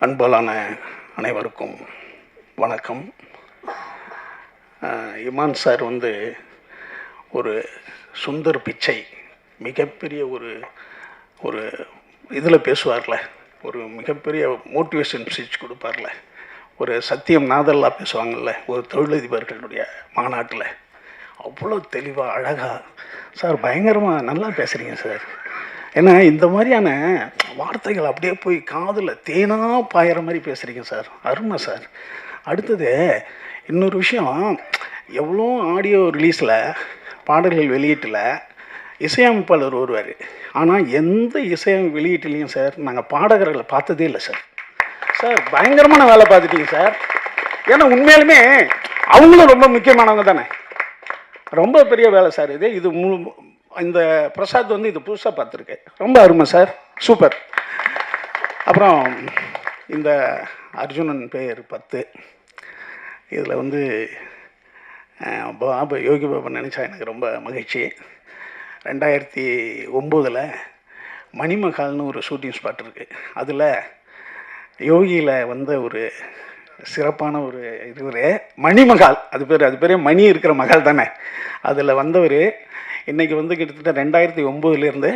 அன்பாலான அனைவருக்கும் வணக்கம். இமான் சார் ஒரு சுந்தர் பிச்சை மிகப்பெரிய ஒரு ஒரு இதில் பேசுவார்ல, ஒரு மிகப்பெரிய மோட்டிவேஷன் ஸ்பீச் கொடுப்பார்ல, ஒரு சத்தியம் நாதல்லாம் பேசுவாங்கள்ல ஒரு தொழிலதிபர்களுடைய மாநாட்டில், அவ்வளோ தெளிவாக அழகாக சார் பயங்கரமாக நல்லா பேசுகிறீங்க சார். ஏன்னா இந்த மாதிரியான வார்த்தைகள் அப்படியே போய் காதில் தேனாக பாயிற மாதிரி பேசுகிறீங்க சார், அருமை சார். அடுத்தது இன்னொரு விஷயம், எவ்வளோ ஆடியோ ரிலீஸில் பாடல்கள் வெளியீட்டில் இசையமைப்பாளர் வருவார், ஆனால் எந்த இசையமைப்பு வெளியீட்டிலையும் சார் நாங்கள் பாடகர்களை பார்த்ததே இல்லை சார். சார் பயங்கரமான வேலை பார்த்துட்டீங்க சார். ஏன்னா உண்மையிலுமே அவங்களும் ரொம்ப முக்கியமானவங்க தானே, ரொம்ப பெரிய வேலை சார் இது. இது இந்த பிரசாத் இது புதுசாக பார்த்துருக்கு, ரொம்ப அருமை சார், சூப்பர். அப்புறம் இந்த அர்ஜுனன் பேர் 10 இதில் பாபு யோகி பாபு நினச்சா எனக்கு ரொம்ப மகிழ்ச்சி. 2009 மணிமகால்னு ஒரு ஷூட்டிங் ஸ்பாட் இருக்குது, அதில் யோகியில் ஒரு சிறப்பான ஒரு இதுவர் மணிமகால், அது பேரே மணி இருக்கிற மகால் தானே. அதில் வந்தவர் இன்றைக்கி கிட்டத்தட்ட 2009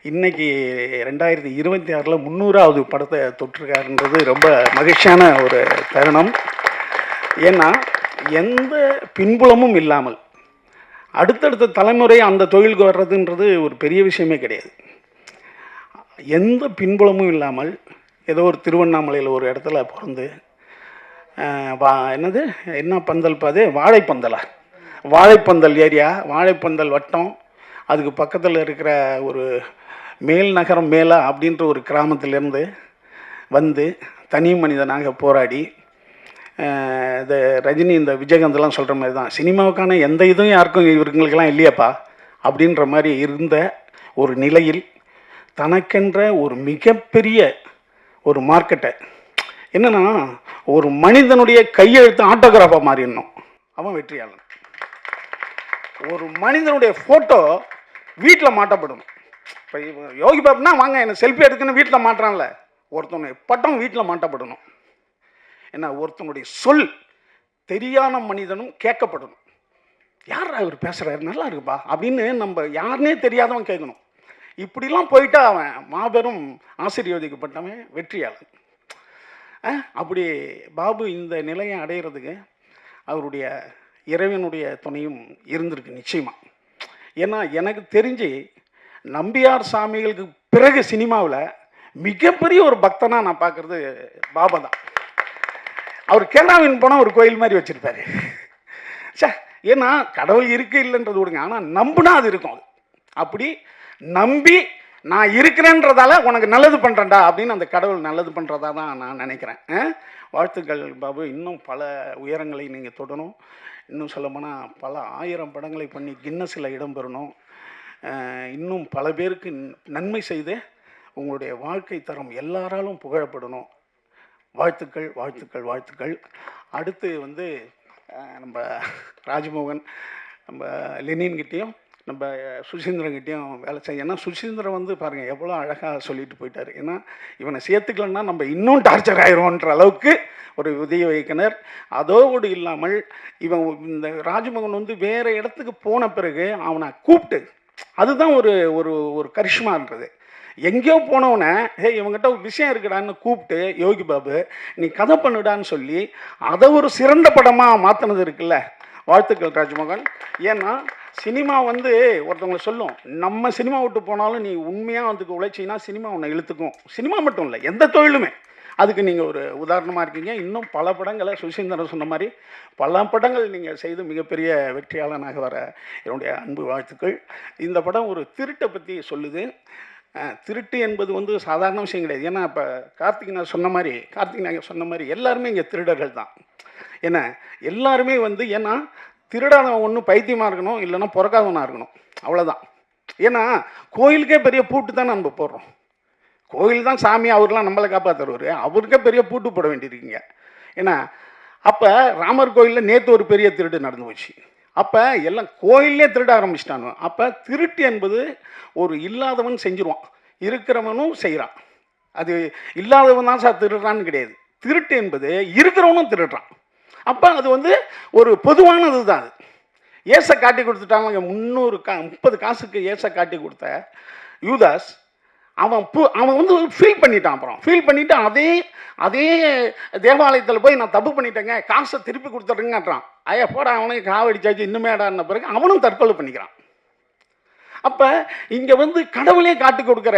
இன்றைக்கி 2026 300வது படத்தை தொட்டிருக்காருன்றது ரொம்ப மகிழ்ச்சியான ஒரு தருணம். ஏன்னா எந்த பின்புலமும் இல்லாமல் அடுத்தடுத்த தலைமுறை அந்த தொழிலுக்கு வர்றதுன்றது ஒரு பெரிய விஷயமே கிடையாது. எந்த பின்புலமும் இல்லாமல் ஏதோ ஒரு திருவண்ணாமலையில் ஒரு இடத்துல பிறந்து என்ன பந்தல் பாது வாழைப்பந்தல் ஏரியா, வாழைப்பந்தல் வட்டம், அதுக்கு பக்கத்தில் இருக்கிற ஒரு மேல் நகரம் மேலா அப்படின்ற ஒரு கிராமத்திலேருந்து தனி மனிதனாக போராடி, இந்த ரஜினி இந்த விஜயகாந்தெல்லாம் சொல்கிற மாதிரி தான், சினிமாவுக்கான எந்த இதுவும் யாருக்கும் இவங்களுக்கெல்லாம் இல்லையாப்பா அப்படின்ற மாதிரி இருந்த ஒரு நிலையில் தனக்கென்ற ஒரு மிகப்பெரிய ஒரு மார்க்கெட்டை, என்னென்னா ஒரு மனிதனுடைய கையெழுத்து ஆட்டோகிராஃபாக மாறிடணும், அவன் வெற்றியாளன். ஒரு மனிதனுடைய ஃபோட்டோ வீட்டில் மாட்டப்படணும். இப்போ யோகி பாபுனா வாங்க எனக்கு செல்ஃபி எடுக்குன்னு வீட்டில் மாட்டுறான்ல, ஒருத்தனுடைய பட்டம் வீட்டில் மாட்டப்படணும். ஏன்னா ஒருத்தனுடைய சொல் தெரியாத மனிதனும் கேட்கப்படணும். யார் அவர் பேசுகிறாரு, நல்லா இருக்குப்பா அப்படின்னு நம்ம யாருன்னே தெரியாதவன் கேட்கணும். இப்படிலாம் போயிட்டா அவன் மாபெரும் ஆசீர்வதிக்கப்பட்டவன், வெற்றியாளன். அப்படி பாபு இந்த நிலையை அடைகிறதுக்கு அவருடைய இறைவனுடைய துணையும் இருந்திருக்கு நிச்சயமாக. ஏன்னா எனக்கு தெரிஞ்சு நம்பியார் சாமிகளுக்கு பிறகு சினிமாவில் மிகப்பெரிய ஒரு பக்தனாக நான் பார்க்குறது பாபா தான். அவர் கேரளாவின் போனால் ஒரு கோயில் மாதிரி வச்சுருப்பாரு சார். ஏன்னா கடவுள் இருக்கு இல்லைன்றது விடுங்க, ஆனால் நம்புனா அது இருக்கும். அது அப்படி நம்பி நான் இருக்கிறேன்றதால உனக்கு நல்லது பண்ணுறேன்டா அப்படின்னு அந்த கடவுள் நல்லது பண்ணுறதா தான் நான் நினைக்கிறேன். வாழ்த்துக்கள் பாபு, இன்னும் பல உயரங்களை நீங்கள் தொடரும். இன்னும் சொல்லப்போனால் பல 1000 படங்களை பண்ணி கின்னஸில் இடம் பெறணும். இன்னும் பல பேருக்கு நன்மை செய்து உங்களுடைய வாழ்க்கை தரம் எல்லாராலும் புகழப்படணும். வாழ்த்துக்கள் வாழ்த்துக்கள் வாழ்த்துக்கள். அடுத்து நம்ம ராஜ்மோகன், நம்ம லெனின்கிட்டையும் நம்ம சுசீந்திரன்கிட்டையும் வேலை செய்ய. ஏன்னா சுசீந்திரன் பாருங்கள் எவ்வளோ அழகாக சொல்லிட்டு போயிட்டார். ஏன்னா இவனை சேர்த்துக்கலன்னா நம்ம இன்னும் டார்ச்சர் ஆயிடுவோன்ற அளவுக்கு ஒரு உதவி வைக்கினர். அதோடு இல்லாமல் இவன் இந்த ராஜ்மோகன் வேறு இடத்துக்கு போன பிறகு அவனை கூப்பிட்டு, அதுதான் ஒரு ஒரு ஒரு கரிஷ்மான்றது. எங்கேயோ போனவனை இவங்ககிட்ட ஒரு விஷயம் இருக்குடான்னு கூப்பிட்டு, யோகி பாபு நீ கதை பண்ணுடான்னு சொல்லி அதை ஒரு சிறந்த படமாக மாற்றினது இருக்குல்ல. வாழ்த்துக்கள் ராஜ்மோகன். ஏன்னா சினிமா ஒருத்தவங்களை சொல்லும், நம்ம சினிமா விட்டு போனாலும் நீ உண்மையாக உழைச்சின்னா சினிமா உன்னை இழுத்துக்கும். சினிமா மட்டும் இல்லை, எந்த தொழிலுமே. அதுக்கு நீங்கள் ஒரு உதாரணமாக இருக்கீங்க. இன்னும் பல படங்களை சுசீந்திரன் சொன்ன மாதிரி பல படங்கள் நீங்கள் செய்து மிகப்பெரிய வெற்றியாளனாக வர என்னுடைய அன்பு வாழ்த்துக்கள். இந்த படம் ஒரு திருட்டை பற்றி சொல்லுது. திருட்டு என்பது சாதாரண விஷயம் கிடையாது. ஏன்னா இப்போ கார்த்திக் நாயகர் சொன்ன மாதிரி எல்லாருமே இங்கே திருடர்கள் தான். ஏன்னா எல்லாருமே ஏன்னா திருடாதவன் ஒன்று பைத்தியமாக இருக்கணும், இல்லைன்னா பிறக்காதவனாக இருக்கணும், அவ்வளோதான். ஏன்னா கோயிலுக்கே பெரிய பூட்டு தான் நம்ம போடுறோம். கோயில் தான் சாமி, அவர்லாம் நம்மளை காப்பாற்றுறவர், அவருக்கே பெரிய பூட்டு போட வேண்டியிருக்கீங்க. ஏன்னா அப்போ ராமர் கோயிலில் நேற்று ஒரு பெரிய திருட்டு நடந்து போச்சு. அப்போ எல்லாம் கோயிலே திருட ஆரம்பிச்சிட்டானு. அப்போ திருட்டு என்பது ஒரு இல்லாதவன் செஞ்சிருவான், இருக்கிறவனும் செய்கிறான். அது இல்லாதவன் தான் சார் திருடுறான்னு கிடையாது. திருட்டு என்பது இருக்கிறவனும் திருடுறான். அப்போ அது வந்து ஒரு பொதுவானது தான். அது ஏசை காட்டி கொடுத்துட்டாங்க. 30 காசுக்கு ஏசை காட்டி கொடுத்த யூதாஸ் அவன் வந்து ஃபீல் பண்ணிட்டான். அப்புறம் ஃபீல் பண்ணிவிட்டு அதே தேவாலயத்தில் போய் நான் தப்பு பண்ணிட்டேங்க, காசை திருப்பி கொடுத்துட்றேங்கன்றான். ஐயா போட அவனுக்கு காவடிச்சாச்சு இன்னுமே ஆடான பிறகு அவனும் தற்கொலை பண்ணிக்கிறான். அப்போ இங்கே வந்து கடவுளே காட்டி கொடுக்குற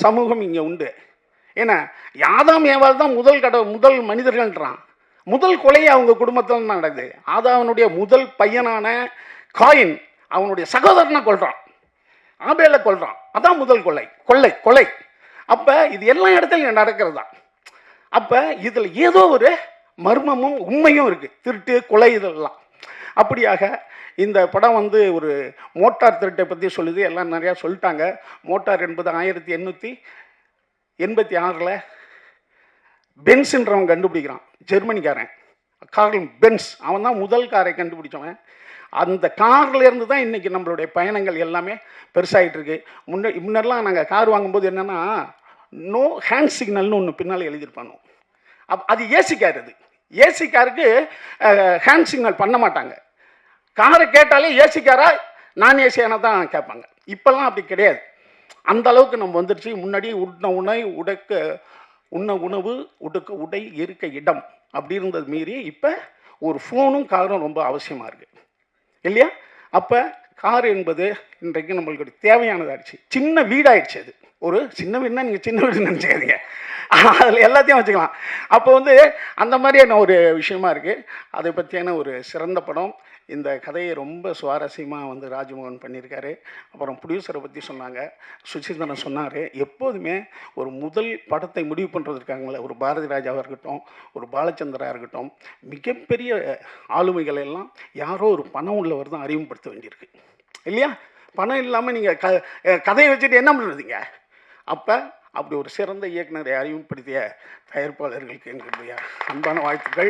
சமூகம் இங்கே உண்டு. ஏன்னா யாதாம் ஏவாள் தான் முதல் மனிதர்கள்ன்றான். முதல் கொலை அவங்க குடும்பத்தில் நடக்குது. ஆதாவனுடைய முதல் பையனான காயின் அவனுடைய சகோதரனை கொல்றான், ஆபேலை கொல்றான். அதான் முதல் கொலை. அப்போ இது எல்லா இடத்துலையும் நடக்கிறது தான். அப்போ இதில் ஏதோ ஒரு மர்மமும் உண்மையும் இருக்குது. திருட்டு கொலை இதெல்லாம். அப்படியாக இந்த படம் வந்து ஒரு மோட்டார் திருட்டை பற்றி சொல்லுது. எல்லாம் நிறையா சொல்லிட்டாங்க. மோட்டார் என்பது 1886 பென்ஸ்ன்றவன் கண்டுபிடிக்கிறான். ஜெர்மனிக்காரன் கார்ல் பென்ஸ். அவன் தான் முதல் காரை கண்டுபிடிச்சவன். அந்த கார்லேருந்து தான் இன்றைக்கி நம்மளுடைய பயணங்கள் எல்லாமே பெருசாகிட்டு இருக்கு. முன்னெல்லாம் நாங்கள் கார் வாங்கும்போது என்னென்னா நோ ஹேண்ட் சிக்னல்னு ஒன்று பின்னால் எழுதியிருப்பானோ. அது ஏசி கார். அது ஏசி காருக்கு ஹேண்ட் சிக்னல் பண்ண மாட்டாங்க. காரை கேட்டாலே ஏசி காரா நான் ஏசியான தான் கேட்பாங்க. இப்போல்லாம் அப்படி கிடையாது. அந்த அளவுக்கு நம்ம வந்துருச்சு. முன்னாடி உண்ண உணவு உடுக்க உடை இருக்க இடம் அப்படி இருந்தது மீறி இப்போ ஒரு ஃபோனும் காரும் ரொம்ப அவசியமாக இருக்குது இல்லையா? அப்போ கார் என்பது இன்றைக்கு நம்மளுக்கு தேவையானதாகிடுச்சு. சின்ன வீடாகிடுச்சு. அது ஒரு சின்ன வீடுனா நீங்கள் சின்ன வீடு நினச்சிக்காதீங்க, அதில் எல்லாத்தையும் வச்சுக்கலாம். அப்போ வந்து அந்த மாதிரியான ஒரு விஷயமா இருக்குது. அதை பற்றியான ஒரு சிறந்த படம். இந்த கதையை ரொம்ப சுவாரஸ்யமாக வந்து ராஜ்மோகன் பண்ணியிருக்காரு. அப்புறம் ப்ரொடியூசரை பற்றி சொன்னாங்க, சுசீந்திரன் சொன்னார். எப்போதுமே ஒரு முதல் படத்தை முடிவு பண்ணுறதுக்காங்களே, ஒரு பாரதி ராஜாவாக இருக்கட்டும், ஒரு பாலச்சந்திரா இருக்கட்டும், மிகப்பெரிய ஆளுமைகள் எல்லாம் யாரோ ஒரு பணம் உள்ளவர் தான் அறிமுகப்படுத்த வேண்டியிருக்கு இல்லையா? பணம் இல்லாமல் நீங்கள் கதையை வச்சுட்டு என்ன பண்ணுறதுங்க? அப்போ அப்படி ஒரு சிறந்த இயக்குனரை அறிமுகப்படுத்திய தயாரிப்பாளர்களுக்கு எங்களுடைய அன்பான வாழ்த்துக்கள்.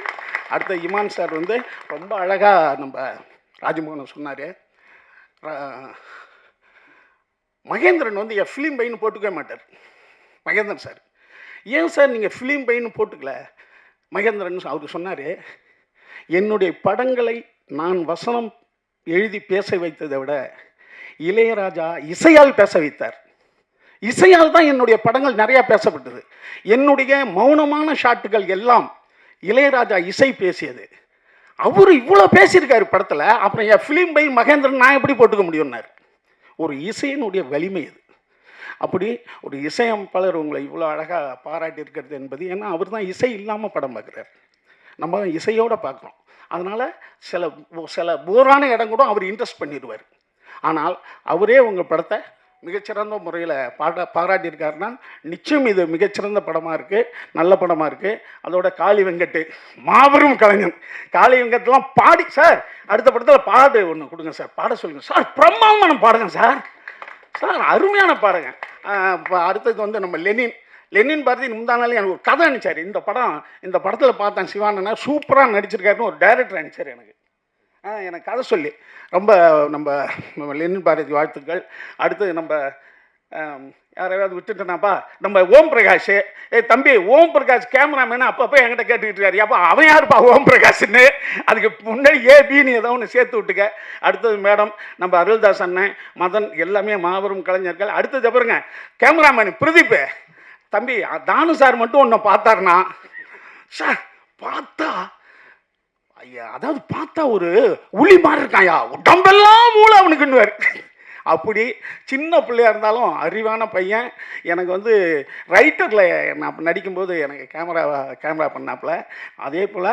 அடுத்த இமான் சார் வந்து ரொம்ப அழகாக நம்ம ராஜமோகன் சொன்னார். மகேந்திரன் வந்து என் ஃபிலிம் பையனு போட்டுக்கவே மாட்டார். மகேந்திரன் சார், ஏன் சார் நீங்கள் ஃபிலிம் பையனு போட்டுக்கல? மகேந்திரன் அவருக்கு சொன்னார், என்னுடைய படங்களை நான் வசனம் எழுதி பேச வைத்ததை விட இளையராஜா இசையால் பேச வைத்தார். இசையால் தான் என்னுடைய படங்கள் நிறையா பேசப்பட்டது. என்னுடைய மௌனமான ஷாட்டுகள் எல்லாம் இளையராஜா இசை பேசியது. அவர் இவ்வளோ பேசியிருக்காரு படத்தில். அப்புறம் என் ஃபிலிம் பை மகேந்திரன் நான் எப்படி போட்டுக்க முடியும்னார். ஒரு இசையினுடைய வலிமை அது. அப்படி ஒரு இசையமைப்பாளர் உங்களை இவ்வளோ அழகாக பாராட்டி இருக்கிறது என்பது, ஏன்னா அவர் தான் இசை இல்லாமல் படம் பார்க்குறார், நம்ம இசையோடு பார்க்குறோம். அதனால் சில போரான இடம் கூட அவர் இன்ட்ரெஸ்ட் பண்ணிடுவார். ஆனால் அவரே உங்கள் படத்தை மிகச்சிறந்த முறையில் பாராட்டியிருக்காருன்னா நிச்சயம் இது மிகச்சிறந்த படமாக இருக்குது, நல்ல படமாக இருக்குது. அதோட காளி வெங்கட் மாபெரும் கலைஞன். காளி வெங்கட்லாம் பாடி, சார் அடுத்த படத்தில் பாடு ஒன்று கொடுங்க சார், பாட சொல்லுங்கள் சார், பிரம்மாண்டமான பாடுங்க சார், அருமையான பாடுங்க. இப்போ அடுத்தது வந்து நம்ம லெனின் பாரதி முந்தானாலே எனக்கு ஒரு கதை அனுப்பிச்சார். இந்த படத்தில் பார்த்தேன், சிவானனா சூப்பராக நடிச்சிருக்காருன்னு ஒரு டைரக்டர் அனுப்பிச்சார் எனக்கு கதை சொல்லி. ரொம்ப நம்ம லெனின் பாரதி வாழ்த்துக்கள். அடுத்து நம்ம யாராவது விட்டுட்டேனாப்பா, நம்ம ஓம் பிரகாஷ். தம்பி ஓம் பிரகாஷ் கேமராமேனு அப்பப்போ என்கிட்ட கேட்டுக்கிட்டு இருக்காரு, அப்போ அவன் யாருப்பா ஓம் பிரகாஷ்ன்னு? அதுக்கு முன்னாடி ஏபின்னு ஏதோ ஒன்று சேர்த்து விட்டுக்க. அடுத்தது மேடம் நம்ம அருள்தாஸ் அண்ணன், மதன், எல்லாமே மாபெரும் கலைஞர்கள். அடுத்தது பாருங்க கேமராமேன் பிரதீப். தம்பி தானு சார் மட்டும் ஒன்று பார்த்தாருனா, சார் பார்த்தா ஐயா, அதாவது பார்த்தா ஒரு உளி மாதிரி இருக்காயா, உடம்பெல்லாம் மூளை அவனுக்குன்னுவார். அப்படி சின்ன பிள்ளையாக இருந்தாலும் அறிவான பையன். எனக்கு வந்து ரைட்டரில் நான் நடிக்கும்போது எனக்கு கேமரா பண்ணாப்புல. அதே போல்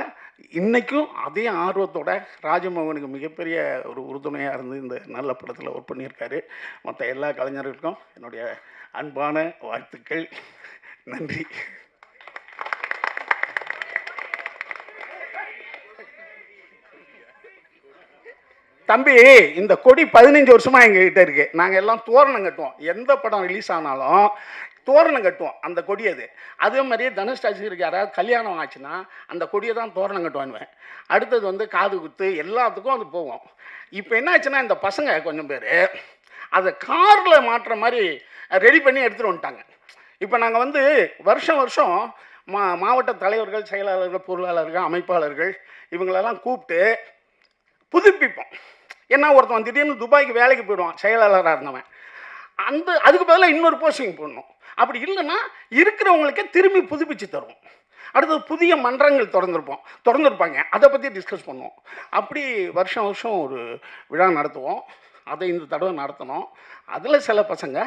இன்றைக்கும் அதே ஆர்வத்தோட ராஜமோகனுக்கு மிகப்பெரிய ஒரு உறுதுணையாக இருந்து இந்த நல்ல படத்தில் ஒர்க் பண்ணியிருக்காரு. மற்ற எல்லா கலைஞர்களுக்கும் என்னுடைய அன்பான வாழ்த்துக்கள். நன்றி. தம்பி, இந்த கொடி 15 வருஷமாக எங்ககிட்ட இருக்குது. நாங்கள் எல்லாம் தோரணம் கட்டுவோம். எந்த படம் ரிலீஸ் ஆனாலும் தோரணம் கட்டுவோம். அந்த கொடி அதே மாதிரியே தனுஷ் ராஜிக்கு யாராவது கல்யாணம் ஆச்சுன்னா அந்த கொடியை தான் தோரணம் கட்டுவானுவேன். அடுத்தது வந்து காது குத்து எல்லாத்துக்கும் அது போவோம். இப்போ என்ன ஆச்சுன்னா, இந்த பசங்க கொஞ்சம் பேர் அதை காரில் மாட்டுற மாதிரி ரெடி பண்ணி எடுத்துகிட்டு வந்துட்டாங்க. இப்போ நாங்கள் வந்து வருஷம் வருஷம் மாவட்ட தலைவர்கள், செயலாளர்கள், பொருளாளர்கள், அமைப்பாளர்கள் இவங்களெல்லாம் கூப்பிட்டு புதுப்பிப்போம். ஏன்னா ஒருத்தன் திடீர்னு துபாய்க்கு வேலைக்கு போயிடுவான், செயலாளராக இருந்தவன். அதுக்கு பதிலாக இன்னொரு போஸ்டிங் போடணும். அப்படி இல்லைன்னா இருக்கிறவங்களுக்கே திரும்பி புதுப்பிச்சு தருவோம். அடுத்தது புதிய மன்றங்கள் திறந்துருப்பாங்க, அதை பற்றி டிஸ்கஸ் பண்ணுவோம். அப்படி வருஷம் வருஷம் ஒரு விழா நடத்துவோம். அதை இந்த தடவை நடத்தினோம். அதில் சில பசங்க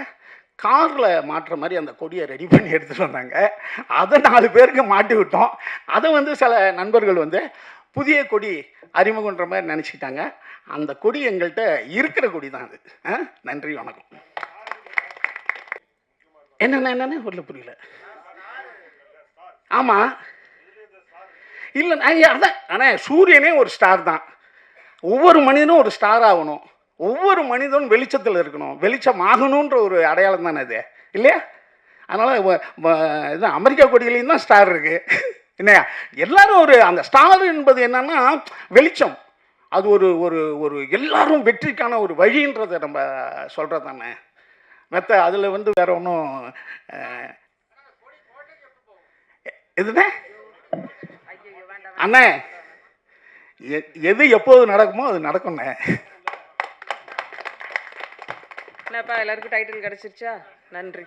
காரில் மாட்டுற மாதிரி அந்த கொடியை ரெடி பண்ணி எடுத்துகிட்டு வந்தாங்க. அதை 4 பேருக்கு மாட்டி விட்டோம். அதை வந்து சில நண்பர்கள் வந்து புதிய கொடி அறிமுகன்ற மாதிரி நினச்சிக்கிட்டாங்க. அந்த கொடி எங்கள்கிட்ட இருக்கிற கொடி தான் அது. நன்றி, வணக்கம். என்னென்ன உள்ள புரியல. ஆமாம், இல்லை அதான் ஆனால் சூரியனே ஒரு ஸ்டார் தான். ஒவ்வொரு மனிதனும் ஒரு ஸ்டார் ஆகணும். ஒவ்வொரு மனிதனும் வெளிச்சத்தில் இருக்கணும். வெளிச்சம் ஆகணுன்ற ஒரு அடையாளம் தானே அது, இல்லையா? அதனால் இது அமெரிக்கா கொடிகளையும் தான் ஸ்டார் இருக்குது, இல்லையா? எல்லாரும் ஒரு அந்த ஸ்டார் என்பது என்னன்னா வெளிச்சம். அது ஒரு ஒரு ஒரு எல்லாரும் வெற்றிக்கான ஒரு வழின்றதை நம்ம சொல்கிறது தானே. அதில் வந்து வேற ஒன்றும் எதுனே அண்ணே, எது எப்போது நடக்குமோ அது நடக்கும்ண்ணே. என்னப்பா எல்லாருக்கும் டைட்டில் கிடைச்சிருச்சா? நன்றி.